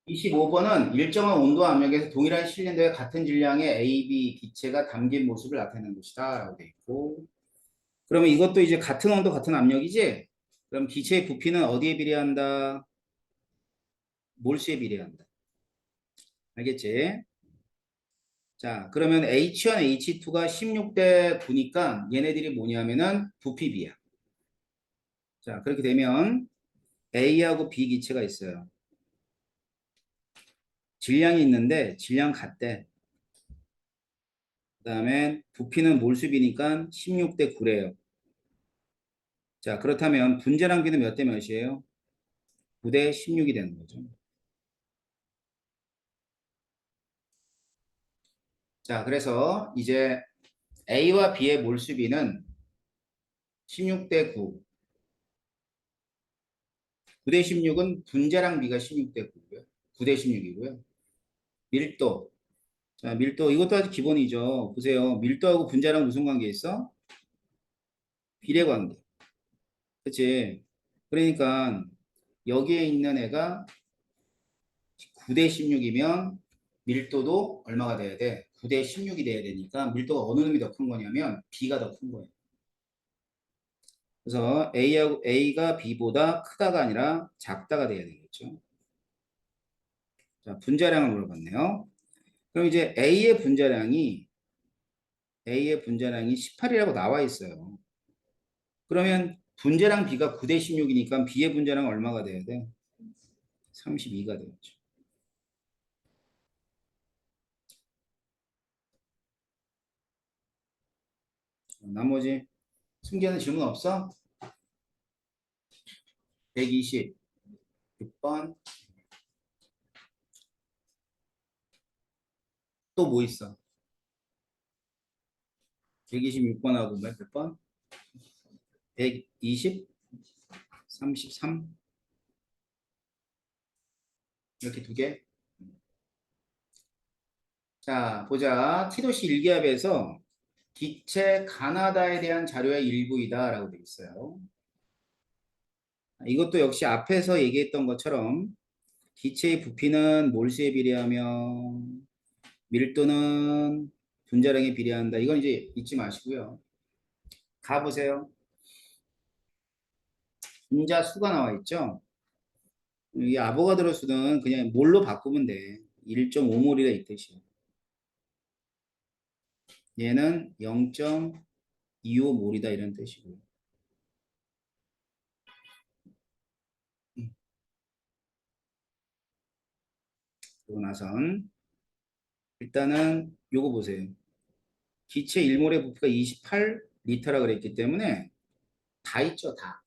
25번은 일정한 온도와 압력에서 동일한 실린더에 같은 질량의 A, B 기체가 담긴 모습을 나타내는 것이다 라고 돼 있고, 그러면 이것도 이제 같은 온도 같은 압력이지? 그럼 기체의 부피는 어디에 비례한다? 몰수에 비례한다. 알겠지? 자, 그러면 H1, H2가 16대 9니까 얘네들이 뭐냐면은 부피비야. 자, 그렇게 되면 A하고 B 기체가 있어요. 질량이 있는데 질량 같대. 그 다음에 부피는 몰수비니까 16대 9래요. 자, 그렇다면 분자량비는 몇 대 몇이에요? 9대 16이 되는 거죠. 자, 그래서 이제 A와 B의 몰수비는 16대 9. 9대 16은 분자량비가 16대 9고요. 9대 16이고요. 밀도. 자, 밀도. 이것도 아주 기본이죠. 보세요. 밀도하고 분자랑 무슨 관계 있어? 비례 관계. 그치? 그러니까 여기에 있는 애가 9대 16이면 밀도도 얼마가 돼야 돼? 9대 16이 돼야 되니까 밀도가 어느 놈이 더 큰 거냐면 B가 더 큰 거예요. 그래서 A가 B보다 크다가 아니라 작다가 돼야 되겠죠. 자, 분자량을 물어봤네요. 그럼 이제 A의 분자량이 18이라고 나와 있어요. 그러면 분자량 B가 9대 16이니까 B의 분자량은 얼마가 돼야 돼? 32가 되겠죠. 나머지 숨기는 질문 없어? 126번. 또 뭐 있어? 126번하고 몇 번? 120? 33? 이렇게 두 개? 자, 보자. 티도시 일기압에서 기체 가나다에 대한 자료의 일부이다라고 되어 있어요. 이것도 역시 앞에서 얘기했던 것처럼 기체의 부피는 몰수에 비례하며 밀도는 분자량에 비례한다. 이건 이제 잊지 마시고요. 가보세요. 분자 수가 나와 있죠. 이 아보가드로 수는 그냥 몰로 바꾸면 돼. 1.5몰이라 이 뜻이에요. 얘는 0.25몰이다 이런 뜻이고요. 그러고 나선 일단은 요거 보세요. 기체 1몰의 부피가 28리터라 그랬기 때문에 다 있죠, 다.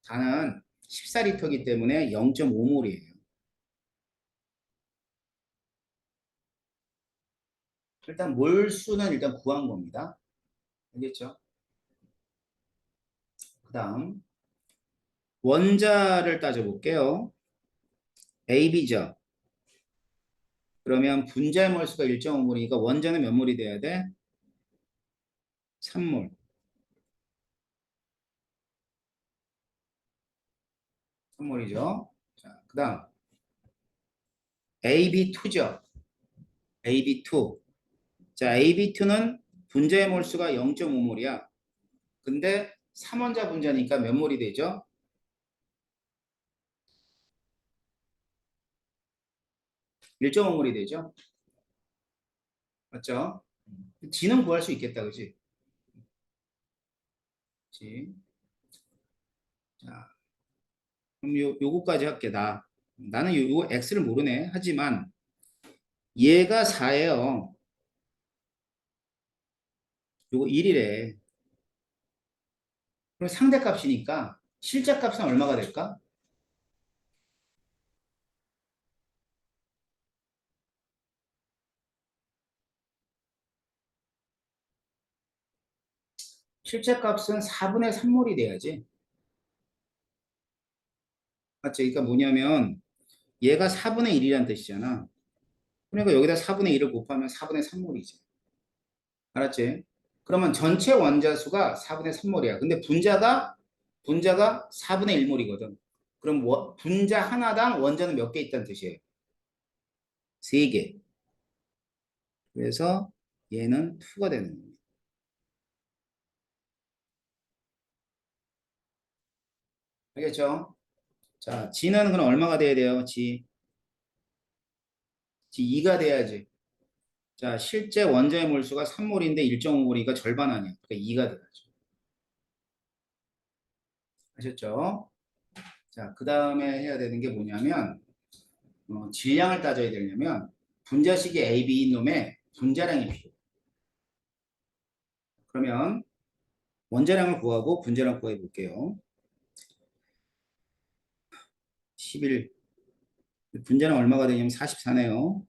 다는 14리터이기 때문에 0.5몰이에요. 일단 몰수는 일단 구한 겁니다. 알겠죠? 그 다음 원자를 따져볼게요. AB죠. 그러면 분자의 몰수가 1.5몰이니까 원자는 몇 몰이 돼야 돼? 3몰. 3몰이죠. 자, 그 다음 AB2죠. AB2. 자, AB2는 분자의 몰수가 0.5몰이야. 근데 3원자 분자니까 몇 몰이 되죠? 1.5몰이 되죠? 맞죠? D는 구할 수 있겠다, 그지? 그치? 자, 그럼 요거까지 할게, 나. 나는 요거 X를 모르네. 하지만 얘가 4예요. 요거 1이래. 그럼 상대값이니까 실제값은 얼마가 될까? 실제값은 4분의 3몰이 돼야지. 맞지? 그러니까 뭐냐면 얘가 4분의 1이라는 뜻이잖아. 그러니까 여기다 4분의 1을 곱하면 4분의 3몰이지. 알았지? 그러면 전체 원자 수가 4분의 3몰이야. 근데 분자가 4분의 1몰이거든. 그럼 분자 하나당 원자는 몇 개 있다는 뜻이에요? 세 개. 그래서 얘는 2가 되는 겁니다. 알겠죠? 자, G는 그럼 얼마가 돼야 돼요? G 2가 돼야지. 자, 실제 원자의 몰수가 3몰인데 1.5몰이니까 절반 아니야. 그러니까 2가 돼야죠. 아셨죠? 자, 그 다음에 해야 되는 게 뭐냐면, 질량을 따져야 되려면, 분자식이 A, B인 놈의 분자량이 필요해요. 그러면, 원자량을 구하고 분자량 구해 볼게요. 11. 분자량 얼마가 되냐면 44네요.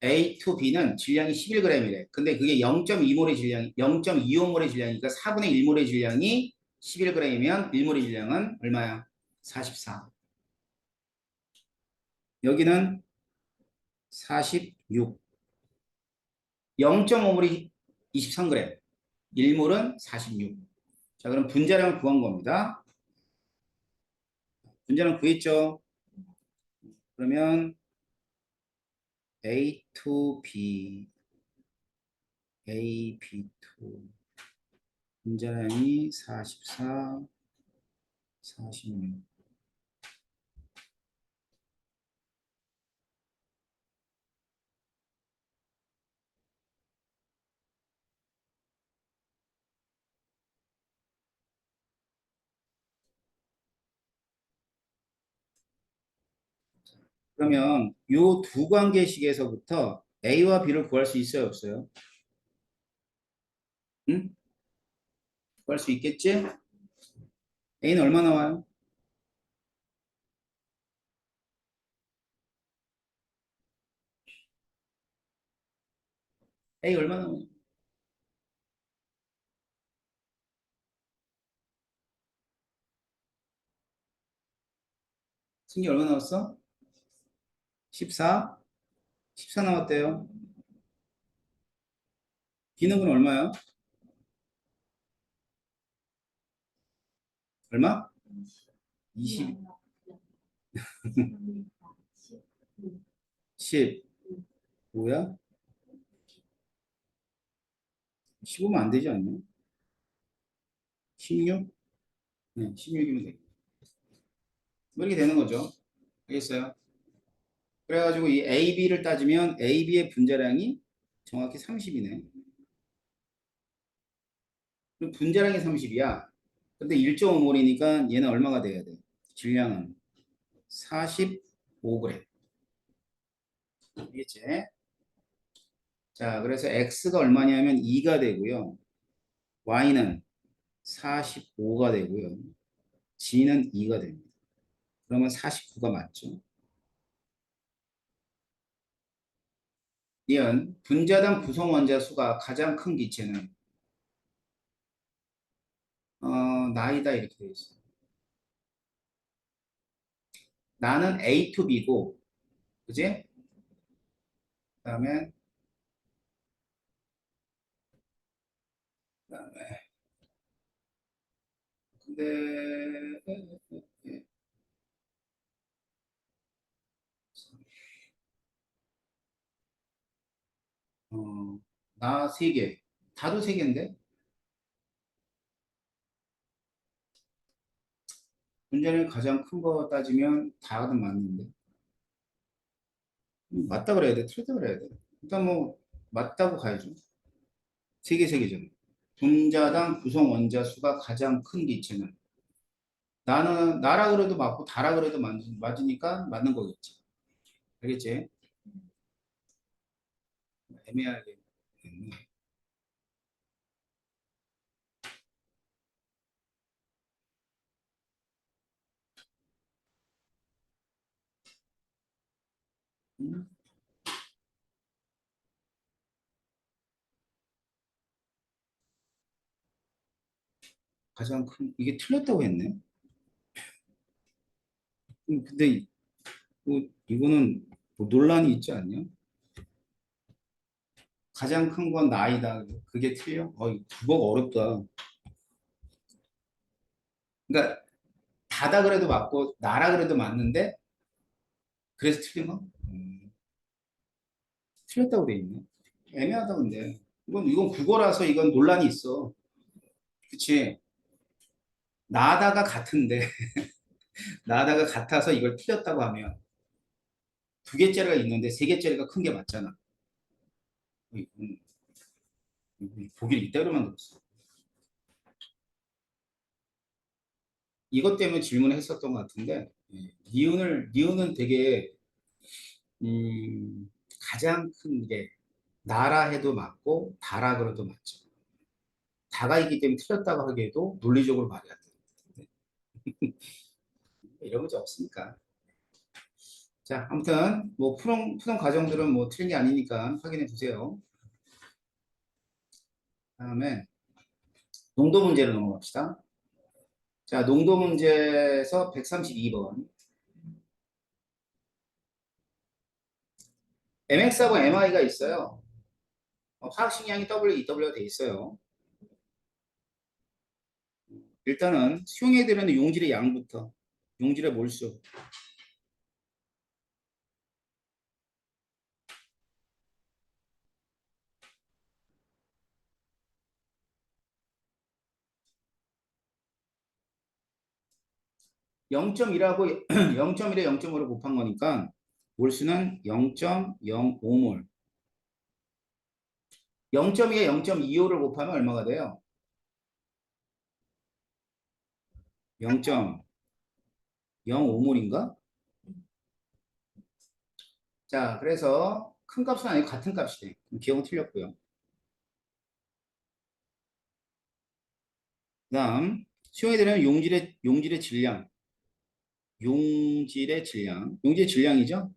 A to B는 질량이 11g이래. 근데 그게 0.2몰의 질량, 0.25몰의 질량이니까 4분의 1몰의 질량이 11g이면 1몰의 질량은 얼마야? 44. 여기는 46. 0.5몰이 23g. 1몰은 46. 자, 그럼 분자량을 구한 겁니다. 분자량 구했죠? 그러면 A to B, A, B to 분자량이 44, 46. 그러면 요 두 관계식에서부터 A와 B를 구할 수 있어요, 없어요? 응? 구할 수 있겠지? A는 얼마 나와요? A 얼마 나와요? 승리 얼마 나왔어? 14? 14 나왔대요. B는 그럼 얼마야? 얼마? 20, 10. 뭐야? 15면 안 되지 않냐? 16? 네, 16이면 돼. 뭐 이렇게 되는 거죠. 알겠어요? 그래가지고 이 AB를 따지면 AB의 분자량이 정확히 30이네. 그럼 분자량이 30이야. 근데 1.5몰이니까 얘는 얼마가 돼야 돼? 질량은 45g. 알겠지? 자, 그래서 X가 얼마냐면 2가 되고요. Y는 45가 되고요. G는 2가 됩니다. 그러면 49가 맞죠? 이은 분자당 구성 원자 수가 가장 큰 기체는 나이다 이렇게 되어 있어요. 나는 A to B고, 그지? 그다음에 그다음에 근데 나 세 개. 다도 세 개인데? 문제는 가장 큰 거 따지면 다는 맞는데. 맞다 그래야 돼? 틀렸다 그래야 돼? 일단 뭐, 맞다고 가야죠. 세 개, 세 개잖아. 분자당 구성 원자 수가 가장 큰 기체는 나는 나라 그래도 맞고 다라 그래도 맞으니까 맞는 거겠지. 알겠지? 애매하게 됐네. 음, 가장 큰 이게 틀렸다고 했네. 근데 뭐, 이거는 뭐 논란이 있지 않냐? 가장 큰 건 나이다. 그게 틀려? 국어가 어렵다. 그러니까 다다 그래도 맞고 나라 그래도 맞는데 그래서 틀린 거? 틀렸다고 돼 있네. 애매하다 근데. 이건 국어라서 이건 논란이 있어. 그치? 나다가 같은데 나다가 같아서 이걸 틀렸다고 하면 두 개짜리가 있는데 세 개짜리가 큰 게 맞잖아. 보기를 이따위로 만들었어. 이것 때문에 질문을 했었던 것 같은데 니은은 되게 가장 큰 게 나라 해도 맞고 다라 그래도 맞죠. 다가 있기 때문에 틀렸다고 하기에도 논리적으로 말이 안 되는데 이런 문제 없으니까. 자, 아무튼 뭐 푸는 과정들은 뭐 틀린 게 아니니까 확인해 주세요. 다음에 농도 문제로 넘어갑시다. 자, 농도 문제에서 132번. MX하고 MI가 있어요. 화학식량이 WEW가 돼 있어요. 일단은 수용에 들어있는 용질의 양부터 용질의 몰수 0.1하고 0.1에 0.5를 곱한 거니까 몰수는 0.05몰. 0.2에 0.25를 곱하면 얼마가 돼요? 0.05몰인가? 자, 그래서 큰 값은 아니고 같은 값이 돼. 기억은 틀렸고요. 그다음 수용에 들어있는 용질의 질량. 용질의 질량이죠?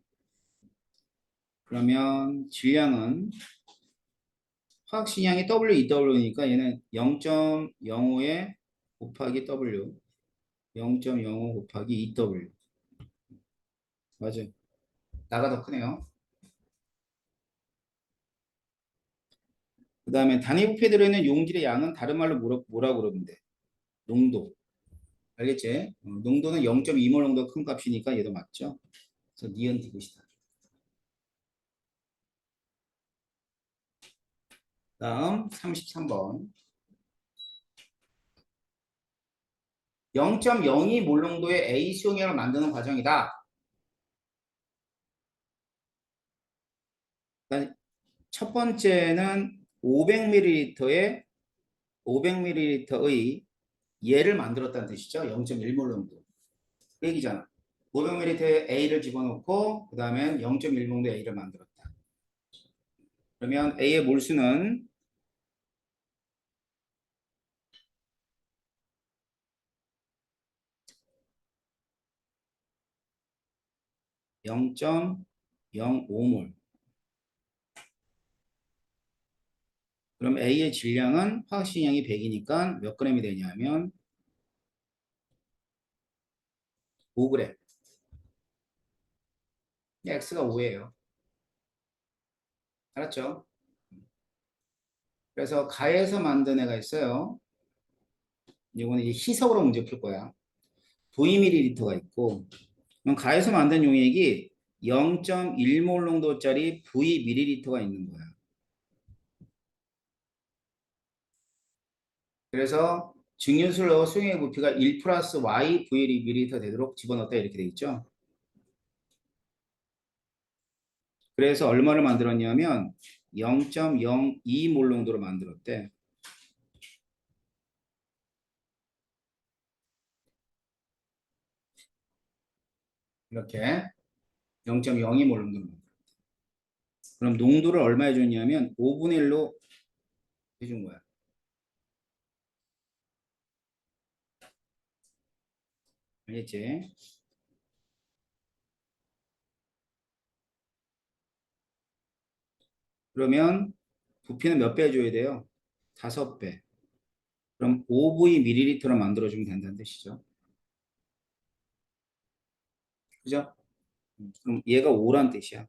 그러면 질량은 화학식량이 WEW니까 얘는 0.05에 곱하기 W 0.05 곱하기 EW 맞아요. 나가 더 크네요. 그 다음에 단위부피에 들어있는 용질의 양은 다른 말로 뭐라고 그러면 돼? 농도. 알겠지? 농도는 0.2몰 정도 큰 값이니까 얘도 맞죠? 그래서 니은 디귿이다. 다음 33번 0.02몰 농도의 A 수용액을 만드는 과정이다. 일단 첫 번째는 500ml의 얘를 만들었다는 뜻이죠. 0.1몰 농도. 그 얘기잖아. 500ml에 A를 집어넣고 그 다음에 0.1몰 농도 A를 만들었다. 그러면 A의 몰수는 0.05몰. 그럼 A의 질량은 화학식량이 100이니까 몇 g이 되냐면 5g. X가 5예요. 알았죠? 그래서 가에서 만든 애가 있어요. 이거는 이제 희석으로 문제 풀 거야. Vml가 있고, 그럼 가에서 만든 용액이 0.1몰 농도짜리 Vml가 있는 거야. 그래서 증류수를 넣어 수용액 부피가 1 플러스 Y Vml 되도록 집어넣었다 이렇게 돼 있죠. 그래서 얼마를 만들었냐면 0.02몰 농도로 만들었대. 이렇게 0.02몰 농도로. 그럼 농도를 얼마 해줬냐면 5분의 1로 해준 거야. 알겠지? 그러면 부피는 몇 배 해줘야 돼요? 5배. 그럼 5Vml로 만들어주면 된다는 뜻이죠. 그죠? 그럼 얘가 5란 뜻이야.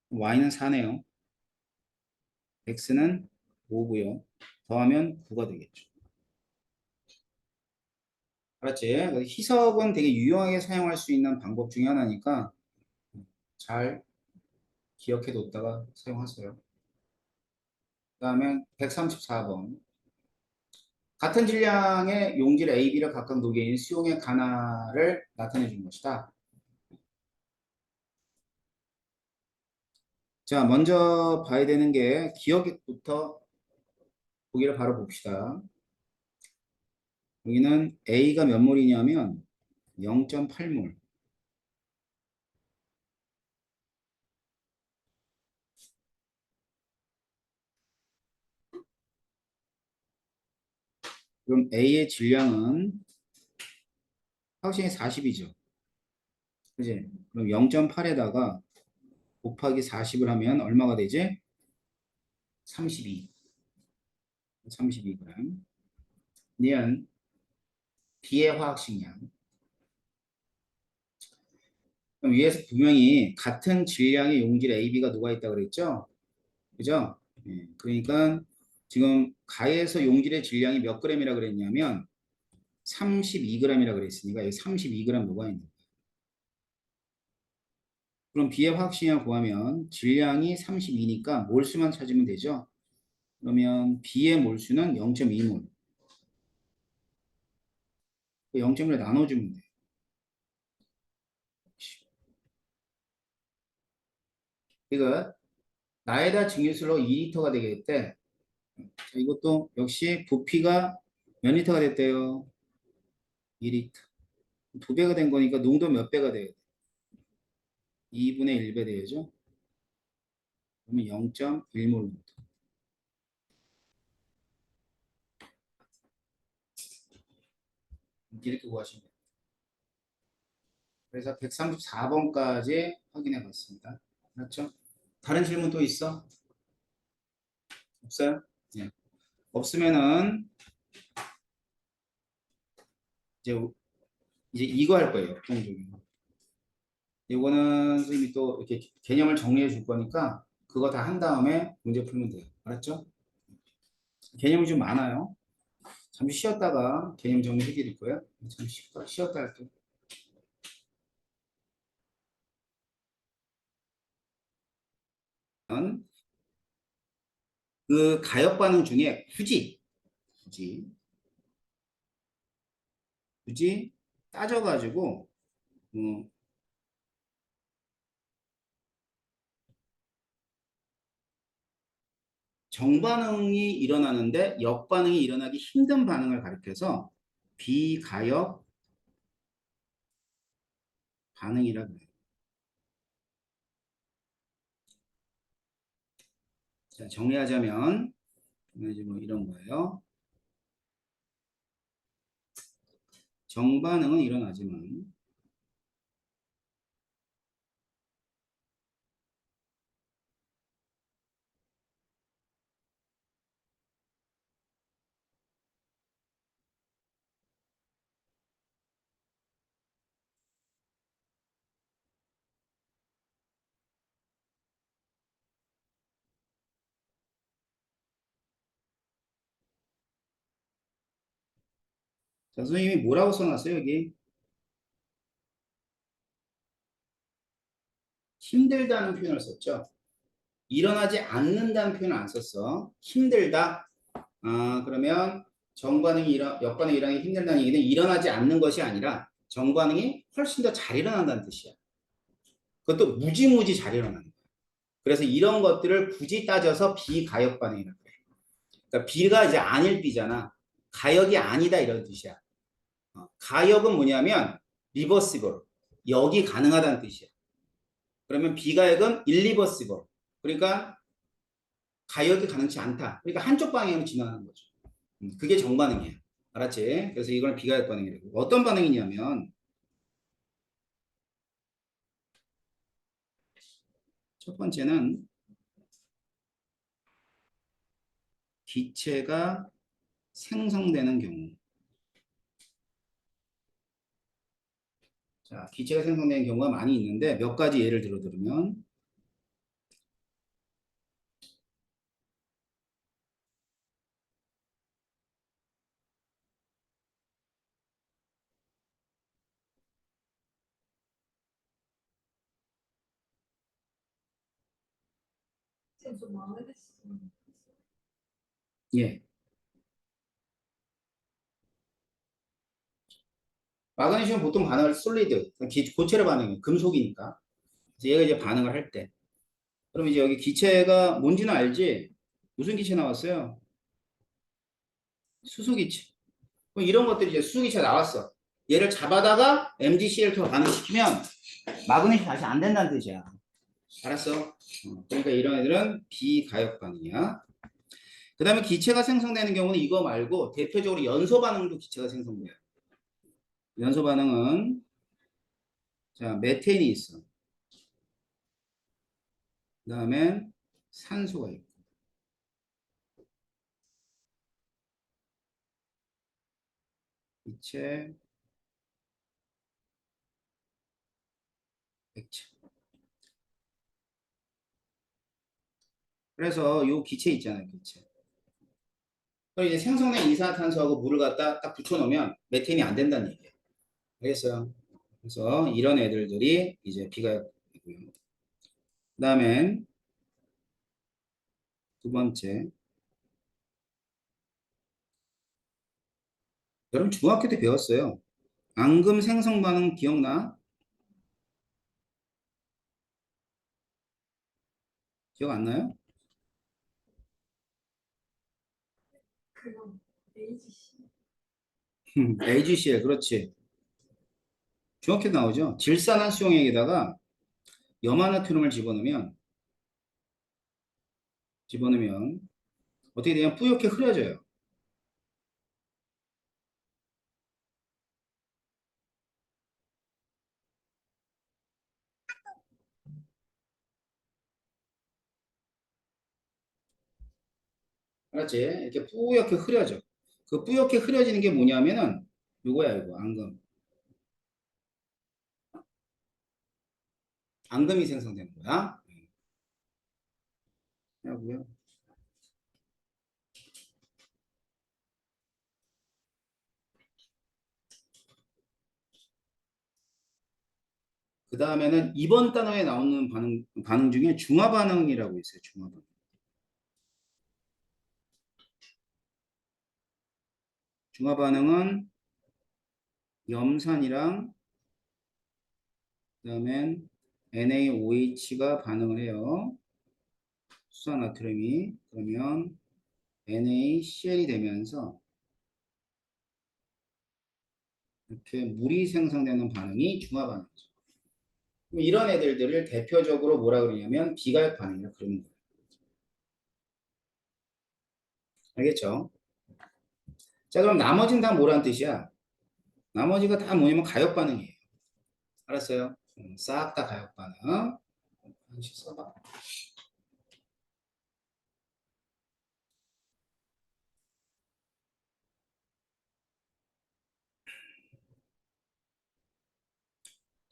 Y는 4네요. X는 5고요. 더하면 9가 되겠죠. 알았지? 그래서 희석은 되게 유용하게 사용할 수 있는 방법 중에 하나니까 잘 기억해 뒀다가 사용하세요. 그다음에 134번. 같은 질량의 용질 A, B를 각각 녹여 있는 수용의 간화를 나타내 준 것이다. 자, 먼저 봐야 되는 게 기억부터 보기를 바로 봅시다. 여기는 A가 몇 몰이냐면 0.8몰. 그럼 A의 질량은 확실히 40이죠. 그지? 그럼 0.8에다가 곱하기 40을 하면 얼마가 되지? 32. 32g. 는 B의 화학식량. 그럼 위에서 분명히 같은 질량의 용질 AB가 녹아있다 그랬죠? 그죠? 예, 그러니까 지금 가에서 용질의 질량이 몇 g이라 그랬냐면 32g이라 그랬으니까 여기 32g 녹아있는 거예요. 그럼 B의 화학식량 구하면 질량이 32니까 몰수만 찾으면 되죠? 그러면 B의 몰수는 0.2몰. 0.1을 나눠주면 돼요. 그러니까 나에다 증유수로 2리터가 되겠대. 자, 이것도 역시 부피가 몇 리터가 됐대요? 2리터. 두 배가 된 거니까 농도 몇 배가 돼요? 2분의 1배 되죠? 그러면 0.1몰 농도. 이렇게 구하시면 돼요. 그래서 134번까지 확인해 봤습니다. 맞죠? 다른 질문 또 있어? 없어요? 네. 없으면은 이제 이거 할 거예요. 역동적인 거. 이거는 선생님이 또 이렇게 개념을 정리해 줄 거니까 그거 다 한 다음에 문제 풀면 돼요. 알았죠? 개념이 좀 많아요. 잠시 쉬었다가 개념 정리해 드릴 거예요. 잠시 쉬었다 할게요. 그 가역 반응 중에 굳이 굳이 따져가지고 음, 정반응이 일어나는데 역반응이 일어나기 힘든 반응을 가리켜서 비가역 반응이라고 해요. 자, 정리하자면 이제 뭐 이런 거예요. 정반응은 일어나지만 자, 선생님이 뭐라고 써놨어요 여기? 힘들다는 표현을 썼죠. 일어나지 않는다는 표현을 안 썼어. 힘들다. 아, 그러면 역반응이 일어나기 힘들다는 얘기는 일어나지 않는 것이 아니라 정반응이 훨씬 더 잘 일어난다는 뜻이야. 그것도 무지무지 잘 일어나는 거야. 그래서 이런 것들을 굳이 따져서 비가역 반응이라고 그래. 그러니까 B가 이제 아닐 B잖아. 가역이 아니다 이런 뜻이야. 가역은 뭐냐면 리버시블. 역이 가능하다는 뜻이야. 그러면 비가역은 일리버시블. 그러니까 가역이 가능치 않다. 그러니까 한쪽 방향으로 진화하는 거죠. 그게 정반응이야. 알았지? 그래서 이걸 비가역 반응이라고. 어떤 반응이냐면 첫 번째는 기체가 생성되는 경우. 자, 기체가 생성되는 경우가 많이 있는데 몇 가지 예를 들면 예. 마그네슘은 보통 반응을 솔리드, 고체로 반응해요. 금속이니까. 그래서 얘가 이제 반응을 할 때. 그럼 이제 여기 기체가 뭔지는 알지? 무슨 기체 나왔어요? 수소기체. 그럼 이런 것들이 이제 수소기체 나왔어. 얘를 잡아다가 MgCl2로 반응시키면 마그네슘 다시 안 된다는 뜻이야. 알았어? 그러니까 이런 애들은 비가역 반응이야. 그 다음에 기체가 생성되는 경우는 이거 말고 대표적으로 연소 반응도 기체가 생성돼요. 연소 반응은 자 메테인이 있어. 그 다음에 산소가 있고 기체, 액체. 그래서 요 기체 있잖아요, 기체. 그럼 이제 생성된 이산화탄소하고 물을 갖다 딱 붙여놓으면 메테인이 안 된다는 얘기예요. 알겠어요? 그래서 이런 애들이 이제 비가역이고요. 그 다음엔 두 번째. 여러분 중학교 때 배웠어요. 앙금 생성 반응 기억나? 기억 안 나요? AgCl 그렇지. 중학교 때 나오죠. 질산한 수용액에다가 염화나트륨을 집어넣으면 어떻게 되냐 뿌옇게 흐려져요. 알았지? 이렇게 뿌옇게 흐려져. 그 뿌옇게 흐려지는 게 뭐냐면은 요거야 이거 앙금. 앙금이 생성되는 거야. 하고요. 그 다음에는 이번 단어에 나오는 반응 중에 중화 반응이라고 있어요. 중화 반응. 중화 반응은 염산이랑 그다음엔 NaOH가 반응을 해요. 수산나트륨이 그러면 NaCl이 되면서 이렇게 물이 생성되는 반응이 중화 반응이죠. 이런 애들을 대표적으로 뭐라 그러냐면 비가역 반응이라 그러는 거예요. 알겠죠? 자, 그럼 나머지는 다 뭐라는 뜻이야? 나머지가 다 뭐냐면 가역 반응이에요. 알았어요? 싹 다 가역 반응. 한식 써봐.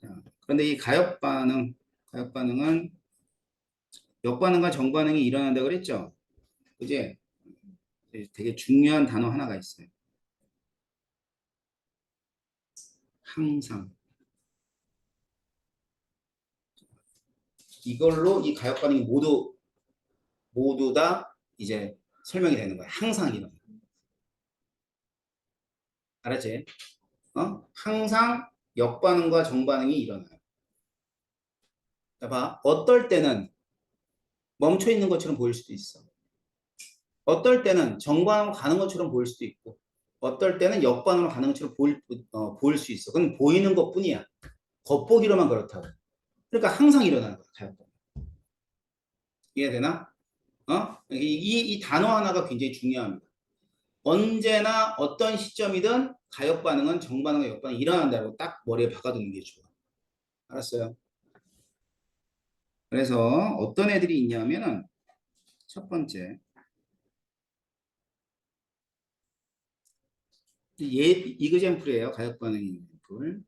자, 그런데 이 가역 반응은 역반응과 정반응이 일어난다고 그랬죠? 그지? 되게 중요한 단어 하나가 있어요. 항상. 이걸로 이 가역 반응이 모두 다 이제 설명이 되는 거야. 항상 일어나. 알았지? 항상 역반응과 정반응이 일어나요. 자, 봐. 어떨 때는 멈춰 있는 것처럼 보일 수도 있어. 어떨 때는 정반응으로 가는 것처럼 보일 수도 있고, 어떨 때는 역반응으로 가는 것처럼 보일 수 있어. 그건 보이는 것 뿐이야. 겉보기로만 그렇다고. 그러니까 항상 일어나는 거야, 가역반응. 이해되나? 이 단어 하나가 굉장히 중요합니다. 언제나 어떤 시점이든 가역 반응은 정반응과 역반응이 일어난다고 딱 머리에 박아두는 게 좋아. 알았어요? 그래서 어떤 애들이 있냐면은 첫 번째 이그젠플이에요. 가역 반응 이그젠플.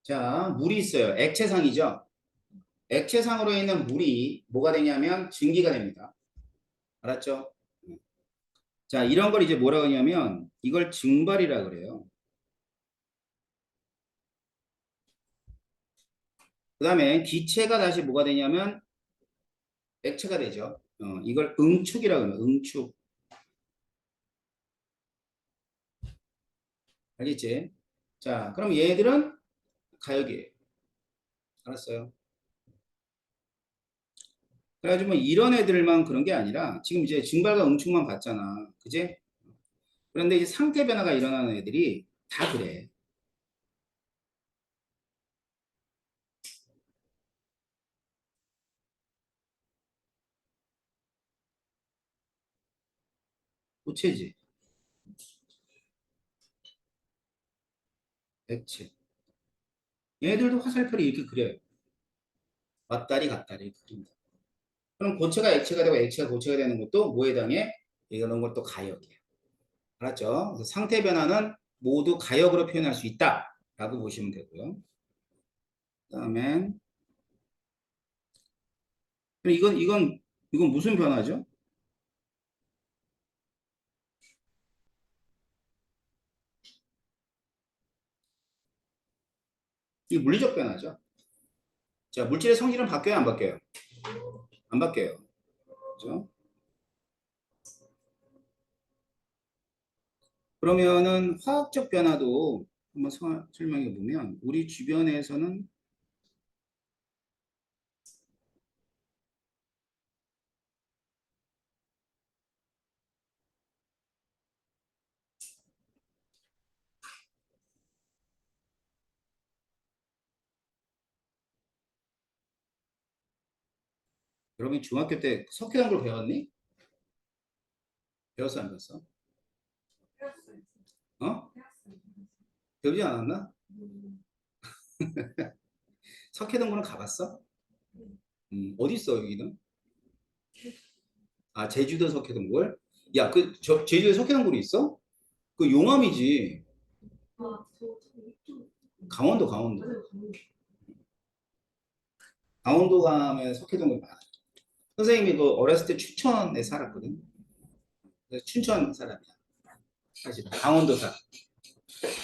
자, 물이 있어요. 액체상이죠. 액체상으로 있는 물이 뭐가 되냐면 증기가 됩니다. 알았죠? 자, 이런 걸 이제 뭐라고 하냐면 이걸 증발이라 그래요. 그 다음에 기체가 다시 뭐가 되냐면 액체가 되죠. 이걸 응축이라고 하면 응축. 알겠지? 자, 그럼 얘들은 가역이에요. 알았어요? 그래가지고 뭐 이런 애들만 그런 게 아니라 지금 이제 증발과 응축만 봤잖아. 그지? 그런데 이제 상태 변화가 일어나는 애들이 다 그래. 고체지, 액체. 얘들도 화살표를 이렇게 그려요. 왔다리 갔다리 그립니다. 그럼 고체가 액체가 되고 액체가 고체가 되는 것도 뭐에 해당해? 이런 것도 가역이에요. 알았죠? 그래서 상태 변화는 모두 가역으로 표현할 수 있다라고 보시면 되고요. 그다음에 이건 무슨 변화죠? 이 물리적 변화죠. 자, 물질의 성질은 바뀌어요, 안 바뀌어요? 안 바뀌어요. 그죠? 그러면은 화학적 변화도 한번 설명해 보면 우리 주변에서는 여러분이 중학교 때 석회화학을 배웠니? 배웠어 안 배웠어? 어? 배우지 않았나? 석회동굴은 가봤어? 어디 있어 여기는? 아 제주도 석회동굴? 야 그 제주도에 석회동굴이 있어? 그 용암이지. 강원도 강원도. 강원도 가면 석회동굴 많아. 선생님이 그 어렸을 때 춘천에 살았거든. 그래서 춘천 사람이야. 사실 강원도 사람.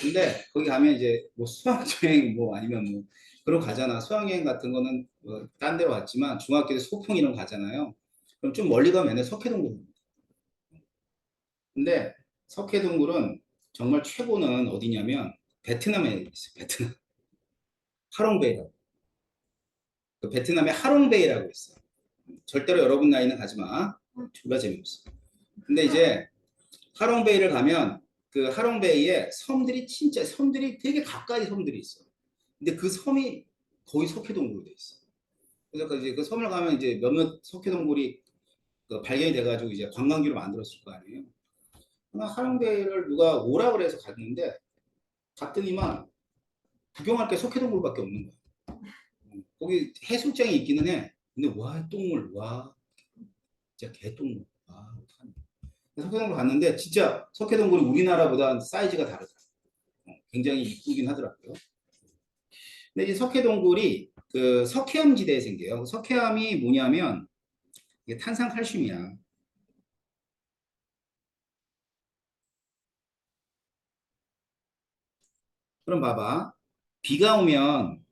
근데 거기 가면 이제 뭐 수학여행 뭐 아니면 뭐 그런 거 가잖아. 수학여행 같은 거는 뭐딴 데로 갔지만 중학교 때 소풍 이런 거 가잖아요. 그럼 좀 멀리 가면 맨날 석회동굴. 근데 석회동굴은 정말 최고는 어디냐면 베트남에 있어. 베트남 하롱베이라고. 그 베트남의 하롱베이라고 있어. 절대로 여러분 나이는 가지 마. 졸라 재미없어. 근데 이제 하롱베이를 가면 그 하롱베이에 섬들이 진짜 섬들이 되게 가까이 섬들이 있어. 근데 그 섬이 거의 석회동굴로 돼 있어. 그래서 이제 그 섬을 가면 이제 몇몇 석회동굴이 그 발견이 돼가지고 이제 관광지로 만들었을 거 아니에요. 하롱베이를 누가 오라 그래서 갔는데 갔더니만 구경할 게 석회동굴밖에 없는 거야. 거기 해수욕장이 있기는 해. 근데 와 똥물 와 진짜 개똥물 와 어떡하냐. 석회동굴 갔는데 진짜 석회동굴이 우리나라보다 사이즈가 다르다. 굉장히 이쁘긴 하더라고요. 근데 이제 석회동굴이 그 석회암 지대에 생겨요. 석회암이 뭐냐면 이게 탄산칼슘이야. 그럼 봐봐. 비가 오면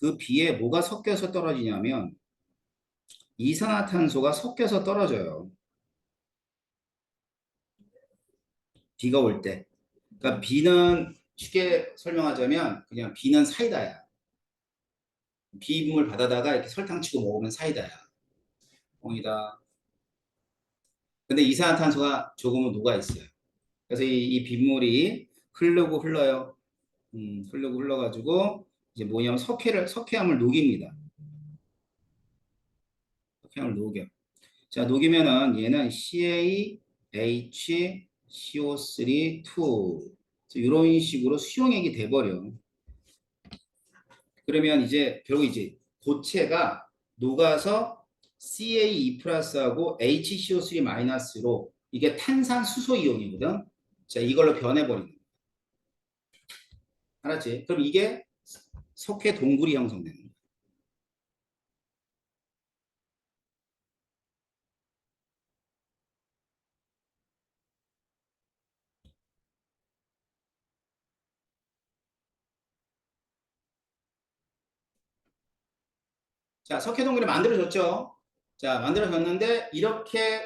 그 비에 뭐가 섞여서 떨어지냐면 이산화탄소가 섞여서 떨어져요. 비가 올 때. 그러니까 비는 쉽게 설명하자면 그냥 비는 사이다야. 비빔물 받아다가 이렇게 설탕 치고 먹으면 사이다야. 뻥이다. 근데 이산화탄소가 조금은 녹아 있어요. 그래서 이 빗물이 흐르고 흘러요. 흐르고 흘러가지고 이제 뭐냐면 석회암을 녹입니다. 석회암을 녹여. 자, 녹이면은 얘는 CaHCO3 2 이런 식으로 수용액이 돼버려. 그러면 이제 결국 이제 고체가 녹아서 CaE 플러스하고 HCO3 마이너스로 이게 탄산수소 이온이거든. 자, 이걸로 변해버리는. 알았지? 그럼 이게 석회 동굴이 형성되는 거야. 자, 석회 동굴이 만들어졌죠? 자, 만들어졌는데 이렇게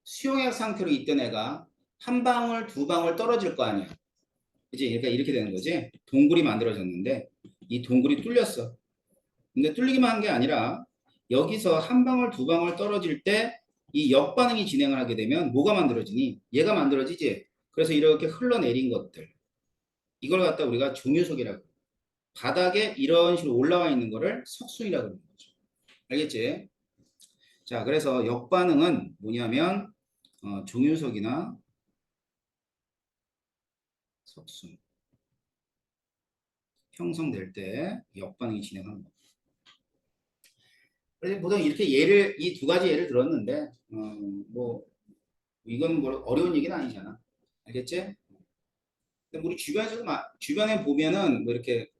수용액 상태로 있던 애가 한 방울, 두 방울 떨어질 거 아니야. 그치? 그러니까 이렇게 되는 거지. 동굴이 만들어졌는데 이 동굴이 뚫렸어. 근데 뚫리기만 한 게 아니라 여기서 한 방울, 두 방울 떨어질 때 이 역반응이 진행을 하게 되면 뭐가 만들어지니? 얘가 만들어지지. 그래서 이렇게 흘러내린 것들. 이걸 갖다 우리가 종유석이라고 해요. 바닥에 이런 식으로 올라와 있는 거를 석순이라고 하는 거죠. 알겠지? 자, 그래서 역반응은 뭐냐면 종유석이나 석순 형성될 때 역반응이 진행하는 거죠. 그래서 보통 이렇게 예를 이 두 가지 예를 들었는데 뭐 이건 뭐 어려운 얘기는 아니잖아. 알겠지? 근데 우리 주변에서도 주변에 보면은 뭐 이렇게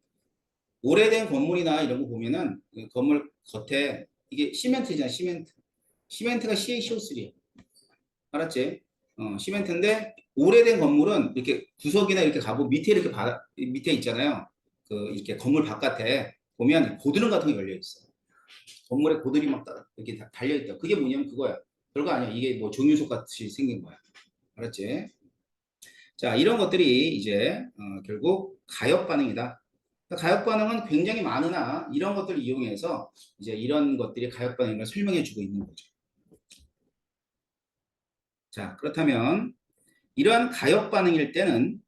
오래된 건물이나 이런 거 보면은 그 건물 겉에 이게 시멘트잖아, 시멘트. 시멘트가 CaCO3야. 알았지? 시멘트인데 오래된 건물은 이렇게 구석이나 이렇게 가보 밑에 이렇게 밑에 있잖아요. 그 이렇게 건물 바깥에 보면 고드름 같은 게 열려 있어. 건물에 고드름이 막 이렇게 달려 있다. 그게 뭐냐면 그거야. 별거 아니야. 이게 뭐 종유석 같이 생긴 거야. 알았지? 자, 이런 것들이 이제 결국 가역 반응이다. 그러니까 가역 반응은 굉장히 많으나 이런 것들을 이용해서 이제 이런 것들이 가역 반응을 설명해 주고 있는 거죠. 자, 그렇다면 이러한 가역 반응일 때는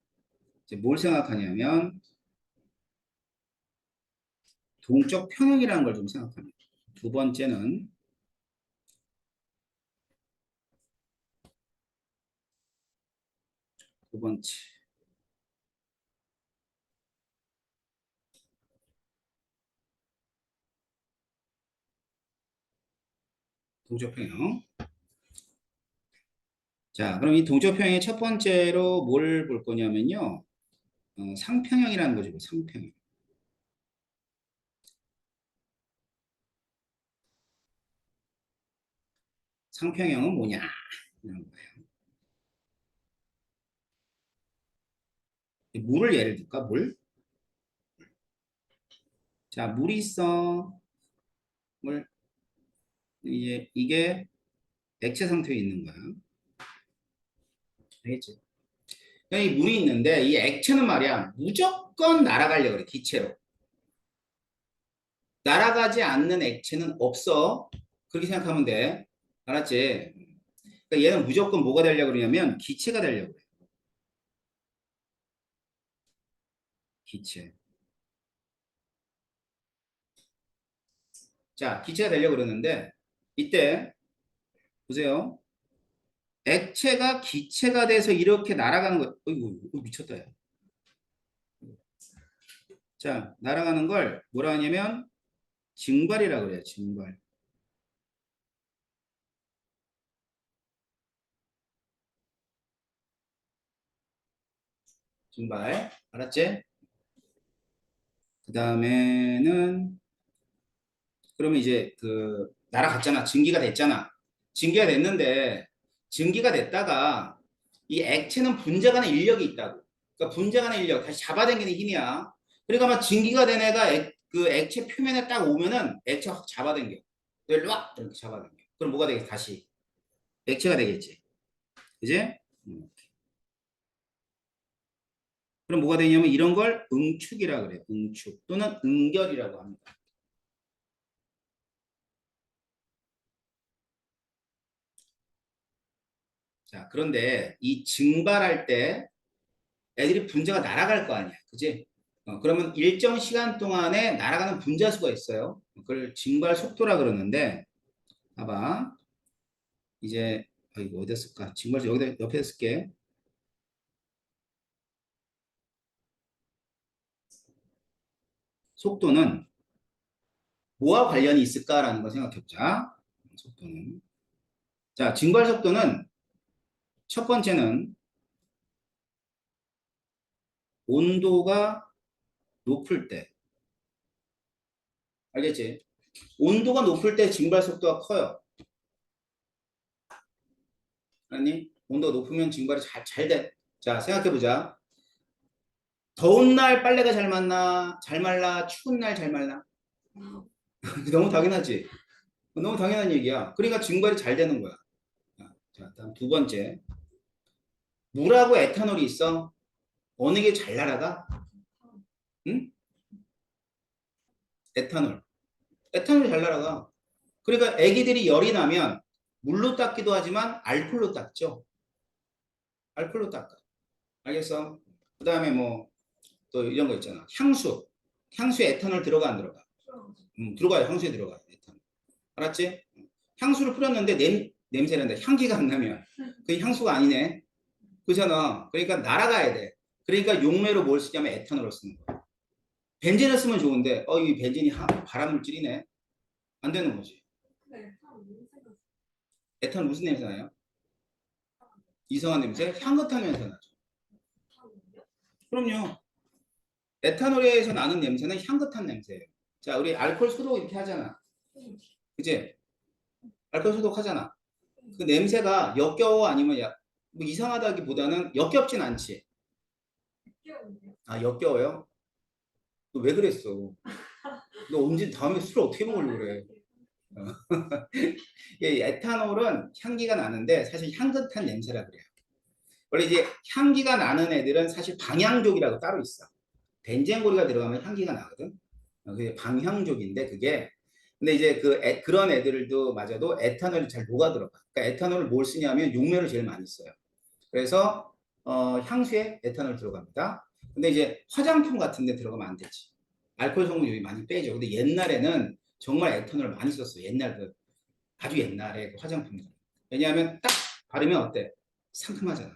이제 뭘 생각하냐면 동적 평형이라는 걸 좀 생각합니다. 두 번째는 두 번째 동적 평형. 자, 그럼 이 동적 평형의 첫 번째로 뭘 볼 거냐면요. 상평형이라는 거죠. 상평형. 상평형은 뭐냐? 이런 거예요. 물을 예를 들까? 물? 자, 물이 있어. 물. 이게 액체 상태에 있는 거야. 알겠지? 이 물이 있는데 이 액체는 말이야 무조건 날아가려고 그래 기체로. 날아가지 않는 액체는 없어. 그렇게 생각하면 돼. 알았지? 그러니까 얘는 무조건 뭐가 되려고 그러냐면 기체가 되려고 그래. 기체. 자, 기체가 되려고 그러는데 이때 보세요. 액체가 기체가 돼서 이렇게 날아가는 거. 어이구, 미쳤다. 야. 자, 날아가는 걸 뭐라 하냐면 증발이라고 그래요. 증발. 증발. 알았지? 그 다음에는 그러면 이제 그 날아갔잖아. 증기가 됐잖아. 증기가 됐는데 증기가 됐다가 이 액체는 분자간의 인력이 있다고. 그러니까 분자간의 인력 다시 잡아당기는 힘이야. 그러니까 막 증기가 된 애가 그 액체 표면에 딱 오면은 액체가 확 잡아당겨. 일로 와 이렇게 잡아당겨. 그럼 뭐가 되겠지? 다시 액체가 되겠지. 그지? 음. 그럼 뭐가 되냐면 이런 걸 응축이라 그래요. 응축 또는 응결이라고 합니다. 자, 그런데 이 증발할 때 애들이 분자가 날아갈 거 아니야. 그지? 그러면 일정 시간 동안에 날아가는 분자 수가 있어요. 그걸 증발 속도라 그러는데, 봐봐. 이제, 이거 어디다 쓸까? 증발 여기다 옆에 쓸게. 속도는 뭐와 관련이 있을까라는 걸 생각해 보자. 속도는. 자, 증발 속도는 첫 번째는 온도가 높을 때. 알겠지? 온도가 높을 때 증발 속도가 커요. 아니, 온도가 높으면 증발이 잘 돼. 자, 생각해보자. 더운 날 빨래가 잘 말라, 잘 말라, 추운 날 잘 말라. 너무 당연하지? 너무 당연한 얘기야. 그러니까 증발이 잘 되는 거야. 자, 다음 두 번째. 물하고 에탄올이 있어. 어느 게 잘 날아가? 응? 에탄올. 에탄올이 잘 날아가. 그러니까 애기들이 열이 나면 물로 닦기도 하지만 알콜로 닦죠. 알콜로 닦아. 알겠어? 그 다음에 뭐 또 이런 거 있잖아. 향수. 향수에 에탄올 들어가 안 들어가? 들어가요. 향수에 들어가요. 에탄올. 알았지? 향수를 뿌렸는데 냄새난다. 향기가 안 나면 그 향수가 아니네. 그잖아. 그러니까 날아가야 돼. 그러니까 용매로 뭘 쓰냐면 에탄올을 쓰는 거야. 벤젠을 쓰면 좋은데 이 벤젠이 발암물질이네. 안 되는 거지. 에탄올 무슨 냄새 나요? 이상한 냄새? 향긋한 냄새 나죠. 그럼요. 에탄올에서 나는 냄새는 향긋한 냄새예요. 자, 우리 알코올 소독 이렇게 하잖아. 그치? 알코올 소독하잖아. 그 냄새가 역겨워 아니면 뭐 이상하다기보다는 역겹진 않지. 아, 역겨워요? 너 왜 그랬어? 너 언제 다음에 술 어떻게 먹으려고 그래? 에탄올은 향기가 나는데 사실 향긋한 냄새라 그래요. 원래 이제 향기가 나는 애들은 사실 방향족이라고 따로 있어. 벤젠고리가 들어가면 향기가 나거든. 그게 방향족인데 그게 근데 이제 그런 애들도 마저도 에탄올이 잘 녹아 들어가. 그러니까 에탄올을 뭘 쓰냐면 용매를 제일 많이 써요. 그래서 향수에 에탄올 들어갑니다. 근데 이제 화장품 같은 데 들어가면 안 되지. 알코올 성분 여기 많이 빼죠. 근데 옛날에는 정말 에탄올을 많이 썼어. 옛날 아주 옛날에 그 화장품들. 왜냐하면 딱 바르면 어때? 상큼하잖아.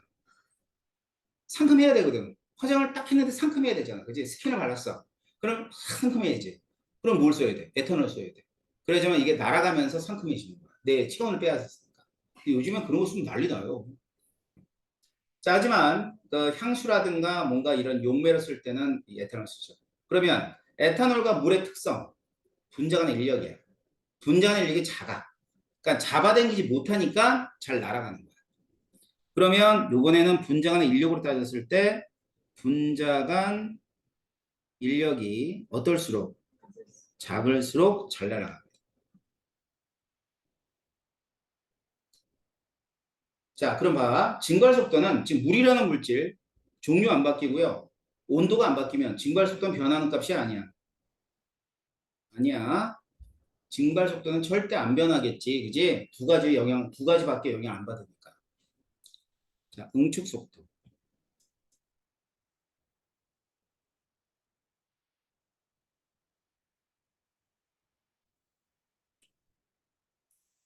상큼해야 되거든. 화장을 딱 했는데 상큼해야 되잖아. 그지? 스킨을 발랐어. 그럼 상큼해야지. 그럼 뭘 써야 돼? 에탄올 써야 돼. 그래야지만 이게 날아가면서 상큼해지는 거야. 내 체온을 빼앗았으니까. 요즘엔 그런 거 쓰면 난리 나요. 자, 하지만 그 향수라든가 뭔가 이런 용매를 쓸 때는 이 에탄올 쓰죠. 그러면 에탄올과 물의 특성, 분자간의 인력이에요. 분자간의 인력이 작아. 그러니까 잡아당기지 못하니까 잘 날아가는 거야. 그러면 이번에는 분자간의 인력으로 따졌을 때 분자간 인력이 어떨수록 작을수록 잘 날아갑니다. 자, 그럼 봐. 증발 속도는 지금 물이라는 물질 종류 안 바뀌고요. 온도가 안 바뀌면 증발 속도는 변하는 값이 아니야. 아니야. 증발 속도는 절대 안 변하겠지. 그지? 두 가지밖에 영향 안 받으니까. 자, 응축 속도.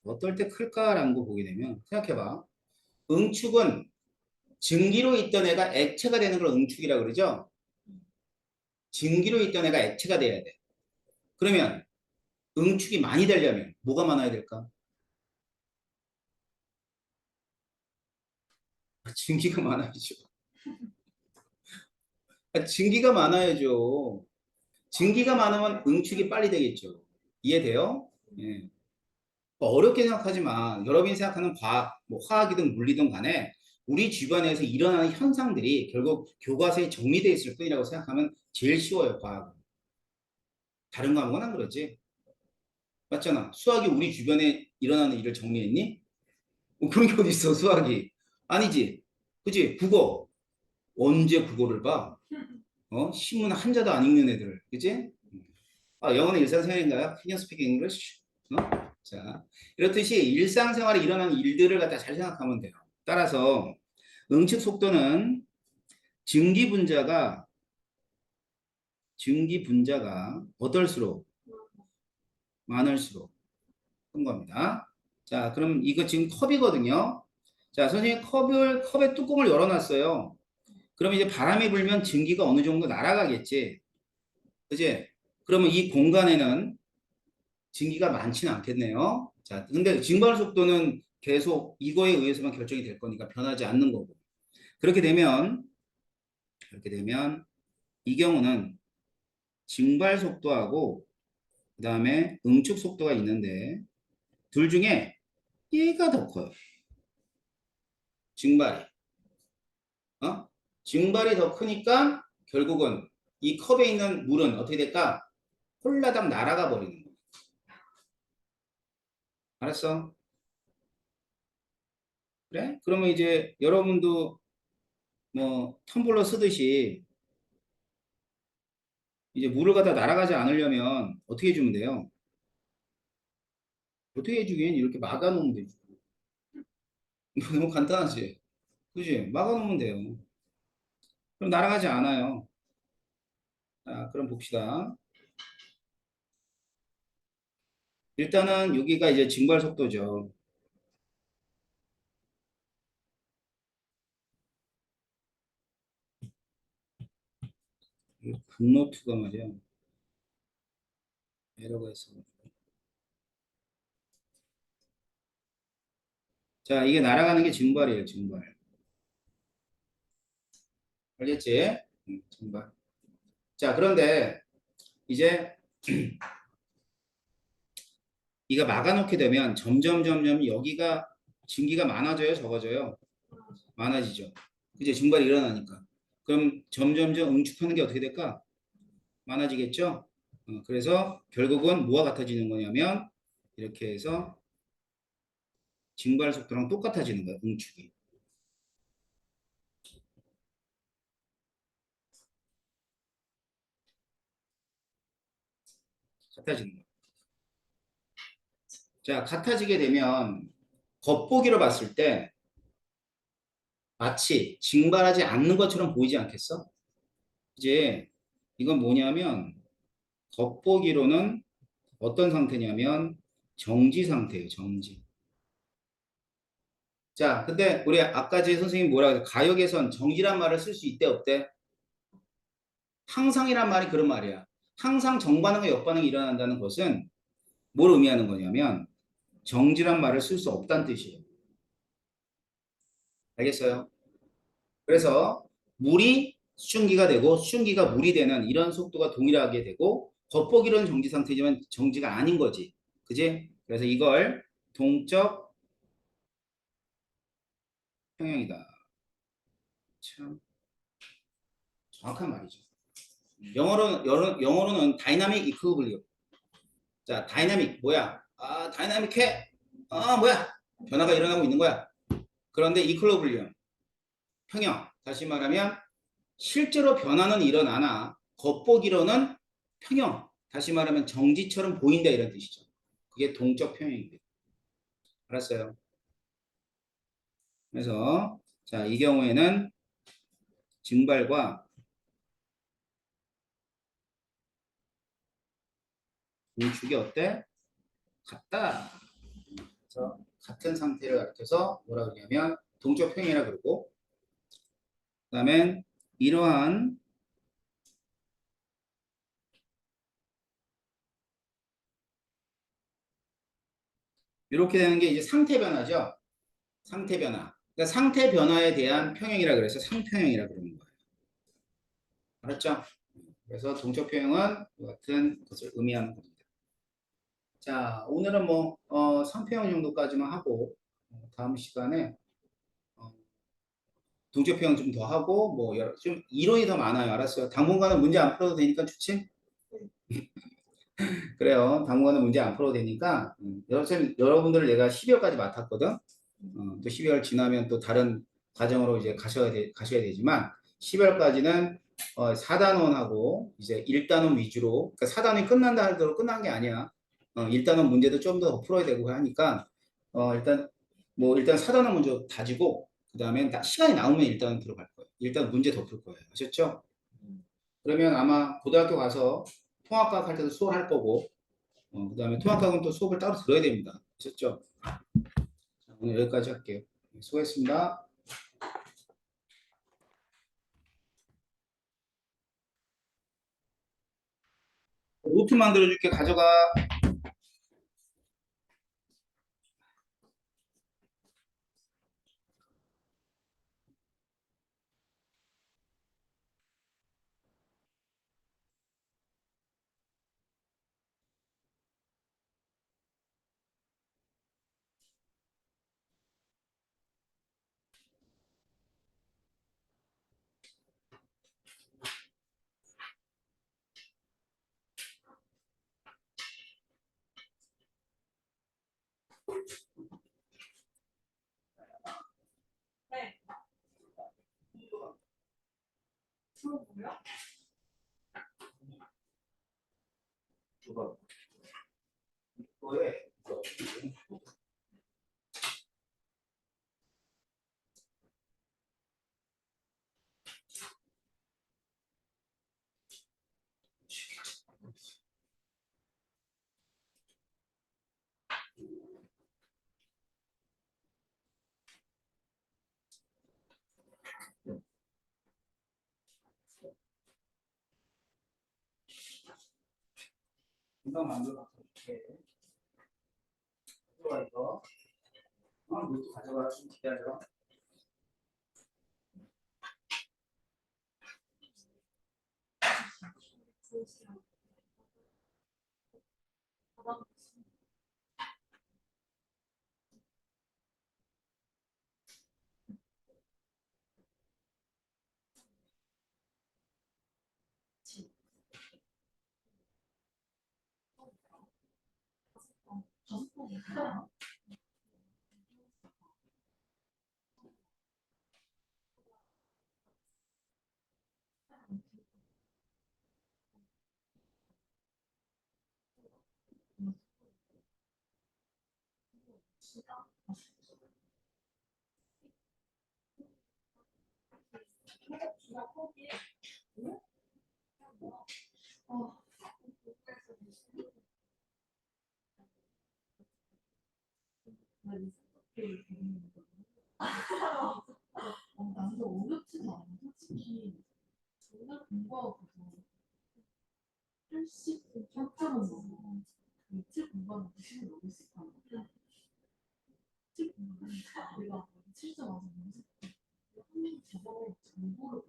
어떨 때 클까라는 거 보게 되면 생각해봐. 응축은 증기로 있던 애가 액체가 되는 걸 응축이라고 그러죠? 증기로 있던 애가 액체가 돼야 돼. 그러면 응축이 많이 되려면 뭐가 많아야 될까? 증기가 많아야죠. 증기가 많아야죠. 증기가 많으면 응축이 빨리 되겠죠. 이해돼요? 예. 어렵게 생각하지만 여러분이 생각하는 과학, 뭐 화학이든 물리든 간에 우리 주변에서 일어나는 현상들이 결국 교과서에 정리되어 있을 뿐이라고 생각하면 제일 쉬워요, 과학은. 다른 과목은 안 그러지. 맞잖아. 수학이 우리 주변에 일어나는 일을 정리했니? 그런 게 어딨어, 수학이. 아니지. 그지? 국어. 언제 국어를 봐? 신문 한자도 안 읽는 애들. 그지? 영어는 일상생활인가요? Can you speak English? 자, 이렇듯이 일상생활에 일어나는 일들을 갖다 잘 생각하면 돼요. 따라서 응축 속도는 증기 분자가 어떨수록 많을수록 큰 겁니다. 자, 그럼 이거 지금 컵이거든요. 자, 선생님 컵의 뚜껑을 열어놨어요. 그럼 이제 바람이 불면 증기가 어느 정도 날아가겠지. 그지? 그러면 이 공간에는 증기가 많지는 않겠네요. 자, 근데 증발 속도는 계속 이거에 의해서만 결정이 될 거니까 변하지 않는 거고. 그렇게 되면 이 경우는 증발 속도하고 그 다음에 응축 속도가 있는데 둘 중에 얘가 더 커요. 증발이. 어? 증발이 더 크니까 결국은 이 컵에 있는 물은 어떻게 될까? 홀라당 날아가 버리는 거야. 알았어? 그래? 그러면 이제 여러분도 뭐 텀블러 쓰듯이 이제 물을 갖다 날아가지 않으려면 어떻게 해주면 돼요? 어떻게 해주긴 이렇게 막아놓으면 되지. 너무 간단하지? 그지? 막아놓으면 돼요. 그럼 날아가지 않아요. 자, 그럼 봅시다. 일단은 여기가 이제 증발 속도죠. 분노투가 말이야. 에러가 있어. 자, 이게 날아가는 게 증발이에요, 증발. 알겠지? 증발. 자, 그런데 이제 이가 막아놓게 되면 점점 여기가 증기가 많아져요, 적어져요? 많아지죠. 그제 증발이 일어나니까. 그럼 점점점 응축하는 게 어떻게 될까? 많아지겠죠? 그래서 결국은 뭐와 같아지는 거냐면 이렇게 해서 증발 속도랑 똑같아지는 거예요, 응축이. 같아지는 거예요. 자, 같아지게 되면 겉보기로 봤을 때 마치 증발하지 않는 것처럼 보이지 않겠어? 이제 이건 뭐냐면 겉보기로는 어떤 상태냐면 정지 상태예요. 정지. 자, 근데 우리 아까 제 선생님 뭐라 그랬어? 가역에선 정지란 말을 쓸 수 있대 없대? 항상이란 말이 그런 말이야. 항상 정반응과 역반응이 일어난다는 것은 뭘 의미하는 거냐면 정지란 말을 쓸 수 없다는 뜻이에요. 알겠어요? 그래서 물이 수증기가 되고 수증기가 물이 되는 이런 속도가 동일하게 되고 겉보기로는 정지 상태지만 정지가 아닌 거지. 그지? 그래서 이걸 동적 평형이다. 참 정확한 말이죠. 영어로는 다이나믹 이퀄리브리엄. 자, 다이나믹 뭐야? 아, 다이나믹해. 아, 뭐야? 변화가 일어나고 있는 거야. 그런데 이퀄리브리엄 평형. 다시 말하면 실제로 변화는 일어나나 겉보기로는 평형. 다시 말하면 정지처럼 보인다 이런 뜻이죠. 그게 동적 평형입니다. 알았어요? 그래서 자, 이 경우에는 증발과 공축이 어때? 같다. 그래서 같은 상태를 가리켜서 뭐라 그러냐면 동적 평형이라 그러고 그다음엔 이러한 이렇게 되는 게 이제 상태 변화죠. 상태 변화. 그러니까 상태 변화에 대한 평형이라 그래서 상평형이라 그러는 거예요. 알았죠? 그래서 동적 평형은 같은 것을 의미하는 겁니다. 자, 오늘은 뭐 상평형 정도까지만 하고 다음 시간에 어, 동적 평형 좀 더 하고 뭐 좀 이론이 더 많아요. 알았어요? 당분간은 문제 안 풀어도 되니까 좋지? 그래요. 당분간은 문제 안 풀어도 되니까 여러분들을 내가 12월까지 맡았거든. 또 12월 지나면 또 다른 과정으로 이제 가셔야 되지만 12월까지는 4단원하고 이제 1단원 위주로 그러니까 4단원이 끝난다 하더라도 끝난 게 아니야. 1단원 문제도 좀 더 풀어야 되고 하니까 일단 뭐 일단 4단원 먼저 다지고 그다음에 시간이 나오면 일단 들어갈 거예요. 일단 문제 더 풀 거예요. 아셨죠? 그러면 아마 고등학교 가서 통합과학 할 때도 수업을 할 거고 그다음에 통합과학은 또 수업을 따로 들어야 됩니다. 아셨죠? 자, 오늘 여기까지 할게요. 수고했습니다. 노트 만들어줄게. 가져가. 금방 만들어 볼게. 가져와 이거. 노트 가져와. 좀 기다려. 나도 어렵지도 않아. 솔직히 정말 공부하고 할수 학점은 뭐 이틀 공부하면 90을 넘을 수 있다. 이틀 공부하면 내가 7점 와서 연습 한명 저거 정보를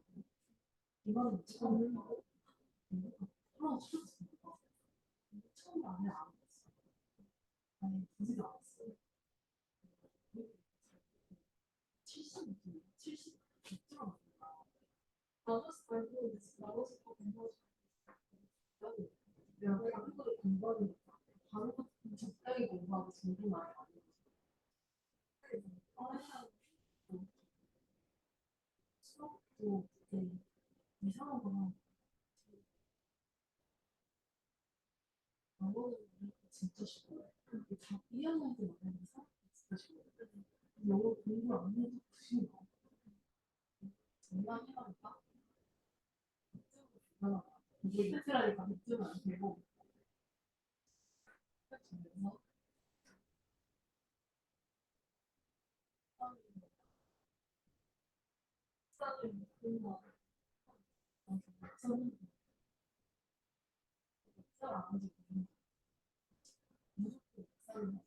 이거는 처음 하나 추렸습니다. 처음 안에 안 했어. 아니 보지도 않았어. 70 점 나머지 말고 나머지 다 공부하지. 내가 다른 거를 공부하는 다른 거 적당히 공부하고 정보만 안 해. 수업도 되게 이상한 거랑 영어는 진짜 싫어요. 근데 다 1학년 때 만나는 사람 진짜 싫어요. 영어 공부 안 해도 싫어. 정말 해봐니까 이게 이틀하니까 100점은 안 되고 그래서 싸는 공부 저는 쌀안 하지 무조건 쌀을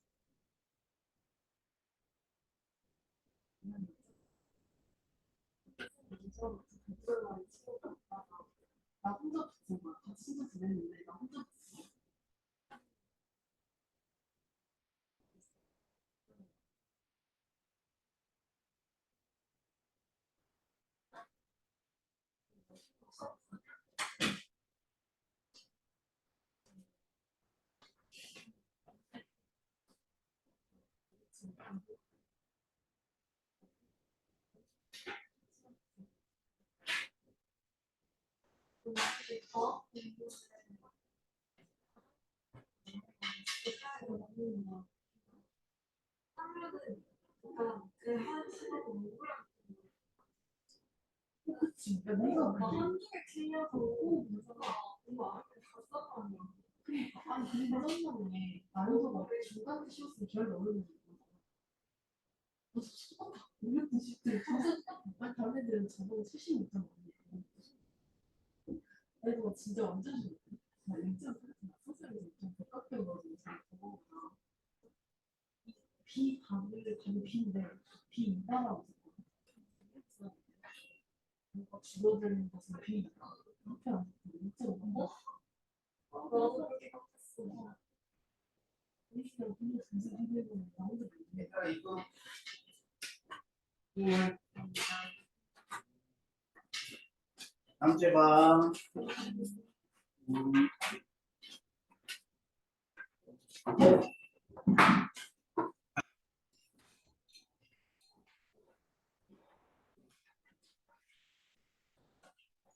나 혼자 붙은 거야. 같이 혼자 지냈는데 나 혼자 붙은 그치. 야, 내가 한두 개 틀려서 뭔가 다 써가지고. 아니, 근데 썸남에 난이도가 중간에 씌웠으면 제일 어려운 거 이렇게 쉽게 다른 애들은 저보고 76점 아니에요. 애가 진짜 완전 싫어. 나 1점 소설에서 좀 가깝게 넣어가지고 저보고 B 반을 반이 B인데 B 이다라고 뭔가 줄어드는 것은 B 이렇게 안 했고 1.5 나도 그렇게 생각했어. 이시간 근데 무슨 일을 나 혼자 모르겠네. 얘들아 이거 다음 주에 봐.